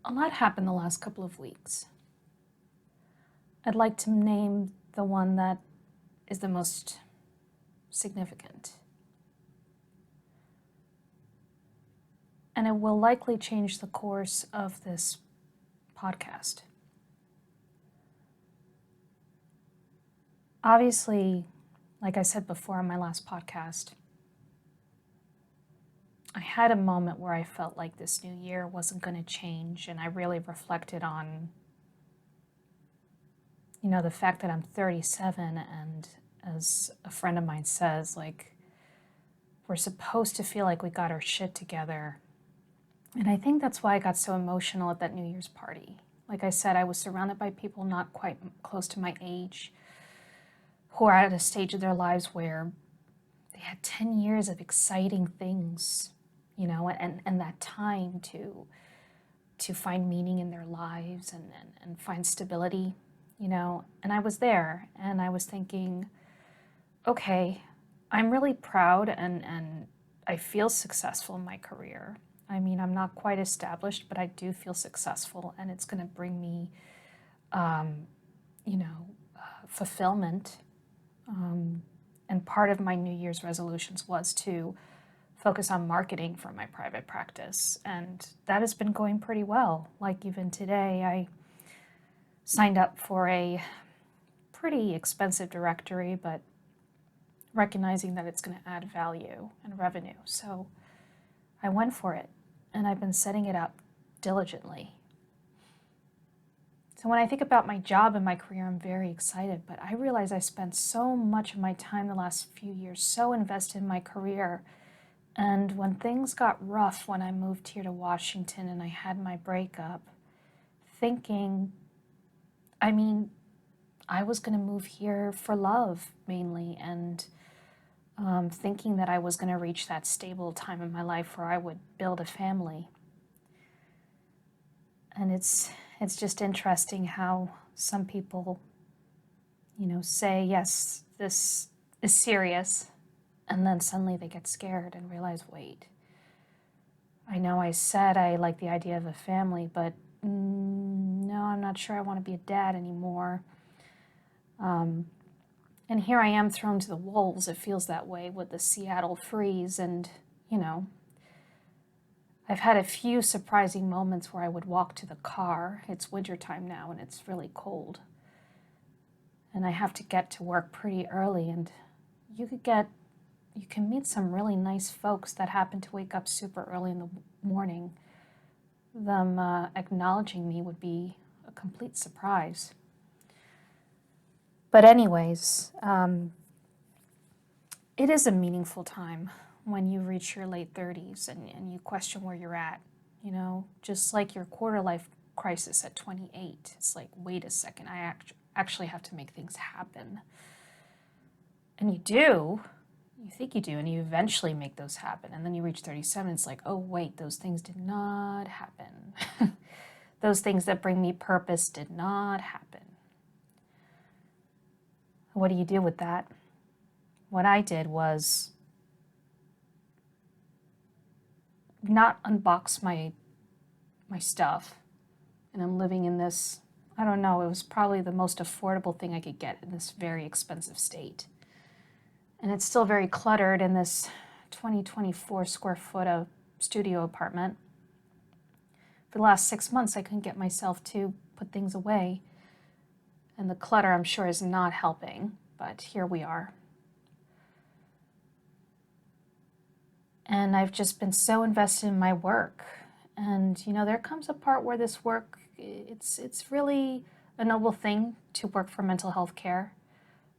A lot happened the last couple of weeks. I'd like to name the one that is the most significant. And it will likely change the course of this podcast. Obviously, like I said before on my last podcast, I had a moment where I felt like this new year wasn't going to change, and I really reflected on, the fact that I'm 37, and as a friend of mine says, we're supposed to feel like we got our shit together. And I think that's why I got so emotional at that New Year's party. Like I said, I was surrounded by people not quite close to my age who are at a stage of their lives where they had 10 years of exciting things, and that time to find meaning in their lives and find stability, And I was there, and I was thinking, okay, I'm really proud and I feel successful in my career. I mean, I'm not quite established, but I do feel successful, and it's going to bring me, fulfillment. And part of my New Year's resolutions was to focus on marketing for my private practice, and that has been going pretty well. Like even today, I signed up for a pretty expensive directory, but recognizing that it's going to add value and revenue. So I went for it, and I've been setting it up diligently. So when I think about my job and my career, I'm very excited, but I realize I spent so much of my time the last few years so invested in my career. And when things got rough when I moved here to Washington and I had my breakup, thinking, I was going to move here for love mainly, and thinking that I was going to reach that stable time in my life where I would build a family. And it's just interesting how some people, say, yes, this is serious, and then suddenly they get scared and realize, wait, I know I said I like the idea of a family, but no, I'm not sure I want to be a dad anymore. And here I am thrown to the wolves. It feels that way with the Seattle freeze. And, I've had a few surprising moments where I would walk to the car. It's wintertime now and it's really cold. And I have to get to work pretty early, and you can meet some really nice folks that happen to wake up super early in the morning. Them acknowledging me would be a complete surprise. But anyways, it is a meaningful time when you reach your late 30s and you question where you're at, just like your quarter life crisis at 28. It's like, wait a second, I actually have to make things happen. And you do. You think you do, and you eventually make those happen. And then you reach 37, it's like, oh, wait, those things did not happen. Those things that bring me purpose did not happen. What do you do with that? What I did was not unbox my stuff. And I'm living in this, I don't know, it was probably the most affordable thing I could get in this very expensive state. And it's still very cluttered in this 24 square foot of studio apartment. For the last 6 months, I couldn't get myself to put things away. And the clutter, I'm sure, is not helping, but here we are. And I've just been so invested in my work. And, there comes a part where this work, it's really a noble thing to work for mental health care.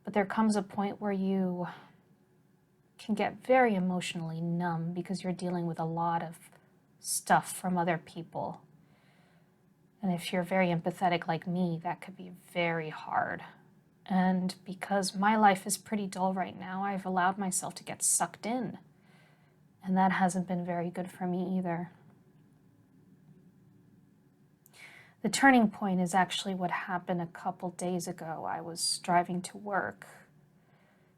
But there comes a point where you can get very emotionally numb because you're dealing with a lot of stuff from other people. And if you're very empathetic like me, that could be very hard. And because my life is pretty dull right now, I've allowed myself to get sucked in. And that hasn't been very good for me either. The turning point is actually what happened a couple days ago. I was driving to work,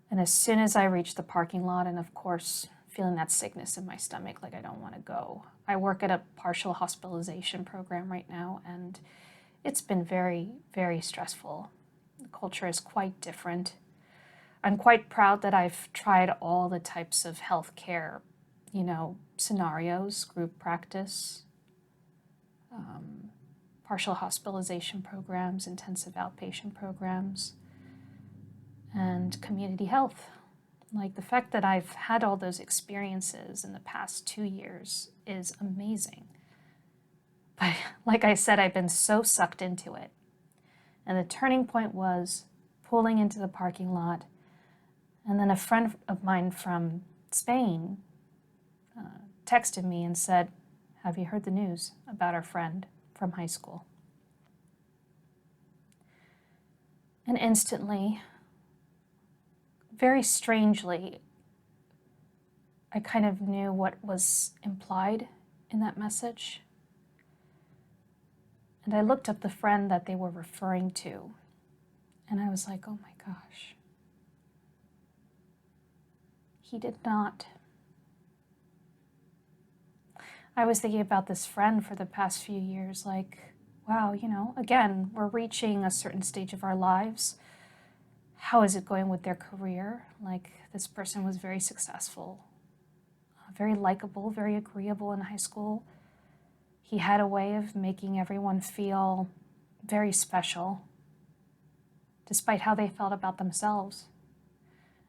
and as soon as I reached the parking lot and, of course, feeling that sickness in my stomach, like I don't want to go. I work at a partial hospitalization program right now, and it's been very, very stressful. The culture is quite different. I'm quite proud that I've tried all the types of healthcare, scenarios, group practice, partial hospitalization programs, intensive outpatient programs, and community health. Like, the fact that I've had all those experiences in the past 2 years is amazing. But like I said, I've been so sucked into it. And the turning point was pulling into the parking lot, and then a friend of mine from Spain texted me and said, "Have you heard the news about our friend from high school?" And instantly, very strangely, I kind of knew what was implied in that message. And I looked up the friend that they were referring to, and I was like, oh my gosh. He did not. I was thinking about this friend for the past few years, like, wow, again, we're reaching a certain stage of our lives. How is it going with their career? Like, this person was very successful, very likable, very agreeable in high school. He had a way of making everyone feel very special, despite how they felt about themselves.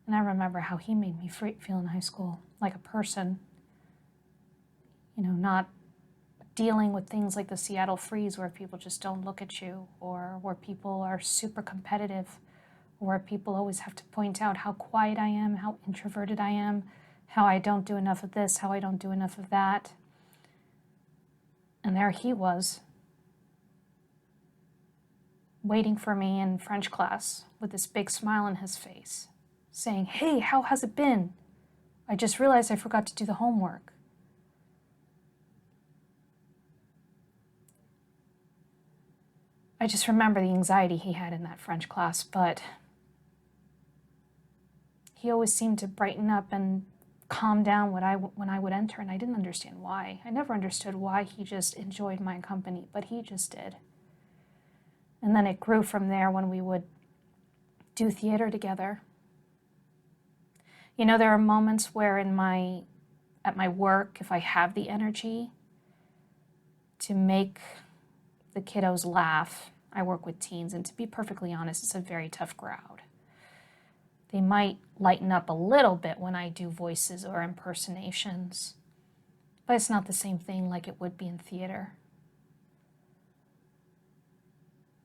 And I remember how he made me feel in high school, like a person, not dealing with things like the Seattle freeze where people just don't look at you, or where people are super competitive, where people always have to point out how quiet I am, how introverted I am, how I don't do enough of this, how I don't do enough of that. And there he was, waiting for me in French class with this big smile on his face, saying, "Hey, how has it been? I just realized I forgot to do the homework." I just remember the anxiety he had in that French class, but he always seemed to brighten up and calm down when I would enter, and I didn't understand why. I never understood why he just enjoyed my company, but he just did. And then it grew from there when we would do theater together. There are moments where at my work, if I have the energy to make the kiddos laugh, I work with teens, and to be perfectly honest, it's a very tough crowd. They might lighten up a little bit when I do voices or impersonations, but it's not the same thing like it would be in theater.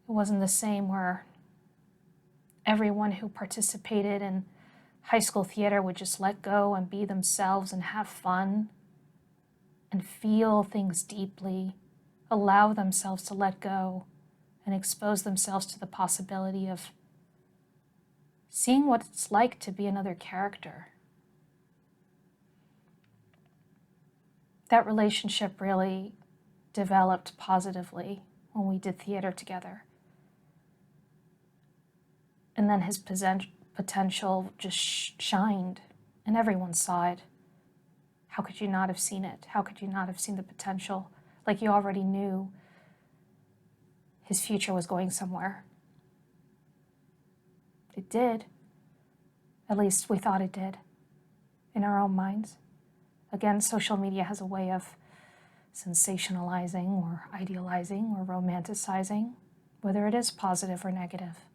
It wasn't the same where everyone who participated in high school theater would just let go and be themselves and have fun and feel things deeply, allow themselves to let go and expose themselves to the possibility of seeing what it's like to be another character. That relationship really developed positively when we did theater together. And then his potential just shined, and everyone saw it. How could you not have seen it? How could you not have seen the potential? Like, you already knew his future was going somewhere. It did. At least we thought it did, in our own minds. Again, social media has a way of sensationalizing or idealizing or romanticizing, whether it is positive or negative.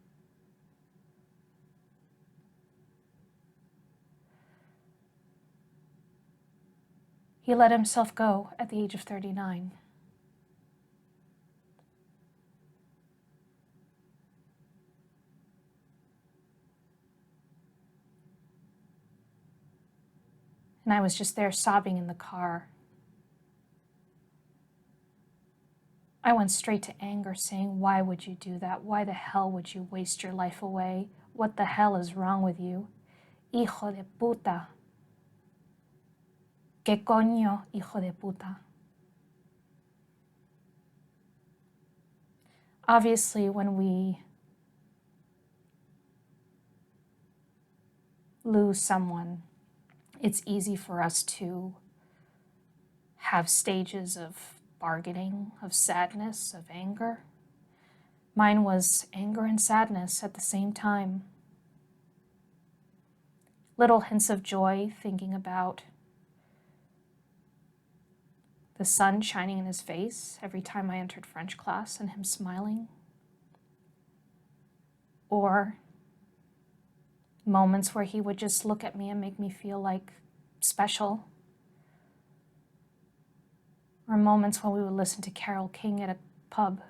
He let himself go at the age of 39. And I was just there sobbing in the car. I went straight to anger, saying, "Why would you do that? Why the hell would you waste your life away? What the hell is wrong with you? Hijo de puta. ¿Qué coño, hijo de puta?" Obviously, when we lose someone it's easy for us to have stages of bargaining, of sadness, of anger. Mine was anger and sadness at the same time. Little hints of joy, thinking about the sun shining in his face every time I entered French class and him smiling. Or moments where he would just look at me and make me feel like special. Or moments when we would listen to Carole King at a pub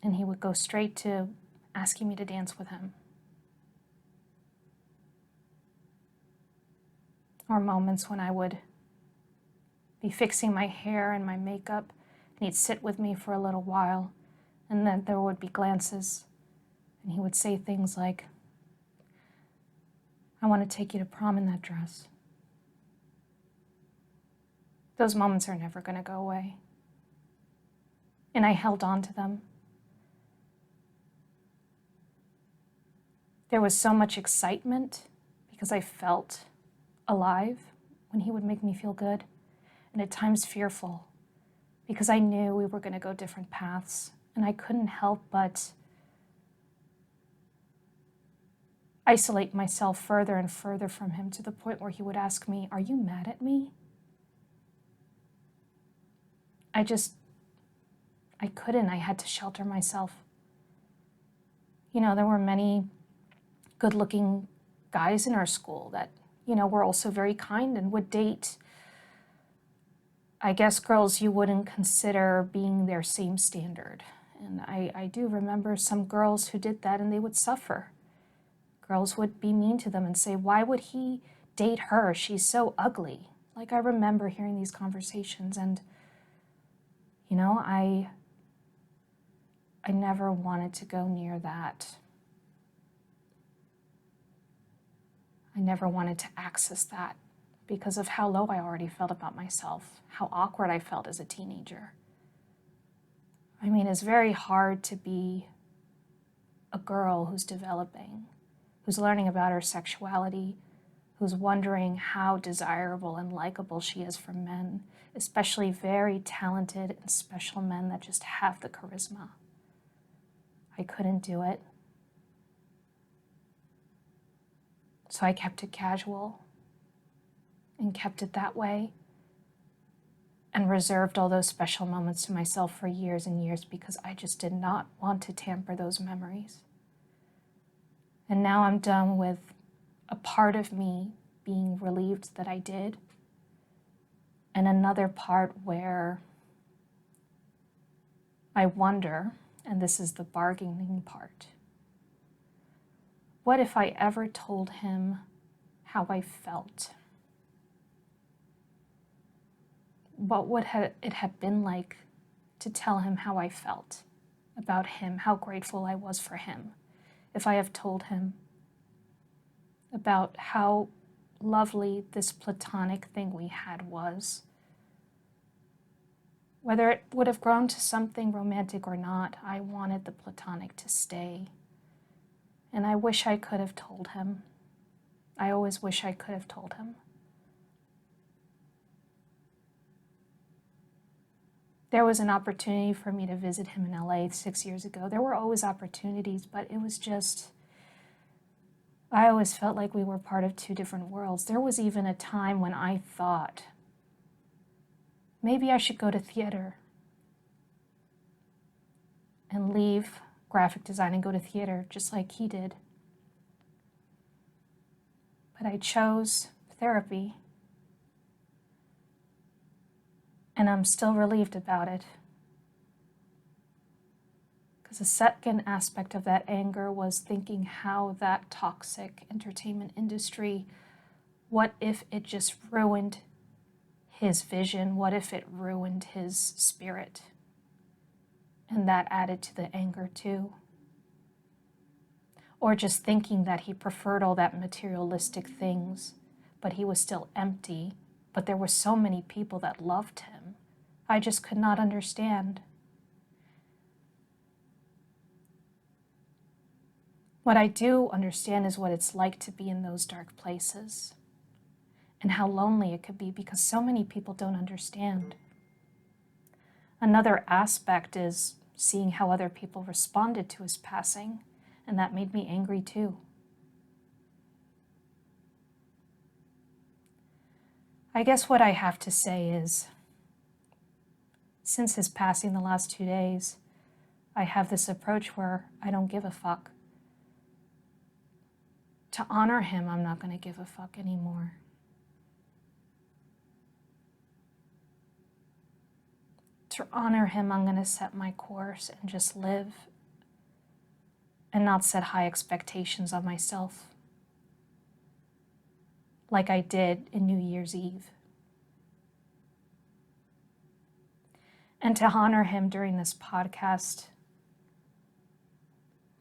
and he would go straight to asking me to dance with him. Or moments when I would be fixing my hair and my makeup and he'd sit with me for a little while, and then there would be glances and he would say things like, "I want to take you to prom in that dress." Those moments are never going to go away. And I held on to them. There was so much excitement because I felt alive when he would make me feel good, and at times fearful because I knew we were going to go different paths, and I couldn't help but isolate myself further and further from him, to the point where he would ask me, "Are you mad at me?" I couldn't. I had to shelter myself. You know, there were many good-looking guys in our school that, you know, were also very kind and would date, I guess, girls you wouldn't consider being their same standard. And I do remember some girls who did that and they would suffer. Girls would be mean to them and say, "Why would he date her? She's so ugly." Like, I remember hearing these conversations, and, you know, I never wanted to go near that. I never wanted to access that because of how low I already felt about myself, how awkward I felt as a teenager. I mean, it's very hard to be a girl who's developing, who's learning about her sexuality, who's wondering how desirable and likable she is for men, especially very talented and special men that just have the charisma. I couldn't do it. So I kept it casual and kept it that way and reserved all those special moments to myself for years and years because I just did not want to tamper those memories. And now I'm done with a part of me being relieved that I did, and another part where I wonder, and this is the bargaining part, what if I ever told him how I felt? What would it have been like to tell him how I felt about him, how grateful I was for him, if I have told him about how lovely this platonic thing we had was? Whether it would have grown to something romantic or not, I wanted the platonic to stay. And I wish I could have told him. I always wish I could have told him. There was an opportunity for me to visit him in LA 6 years ago. There were always opportunities, but it was just, I always felt like we were part of two different worlds. There was even a time when I thought, maybe I should go to theater and leave graphic design and go to theater just like he did. But I chose therapy, and I'm still relieved about it. Because the second aspect of that anger was thinking how that toxic entertainment industry, what if it just ruined his vision? What if it ruined his spirit? And that added to the anger too. Or just thinking that he preferred all that materialistic things, but he was still empty, but there were so many people that loved him. I just could not understand. What I do understand is what it's like to be in those dark places, and how lonely it could be because so many people don't understand. Another aspect is seeing how other people responded to his passing, and that made me angry too. I guess what I have to say is, since his passing the last 2 days, I have this approach where I don't give a fuck. To honor him, I'm not going to give a fuck anymore. To honor him, I'm going to set my course and just live and not set high expectations on myself like I did in New Year's Eve. And to honor him during this podcast,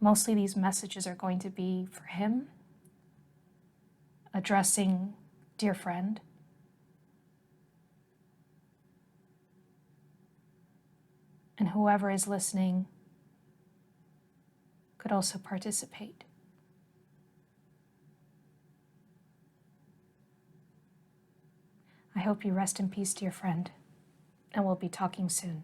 mostly these messages are going to be for him, addressing dear friend, and whoever is listening could also participate. I hope you rest in peace, dear friend, and we'll be talking soon.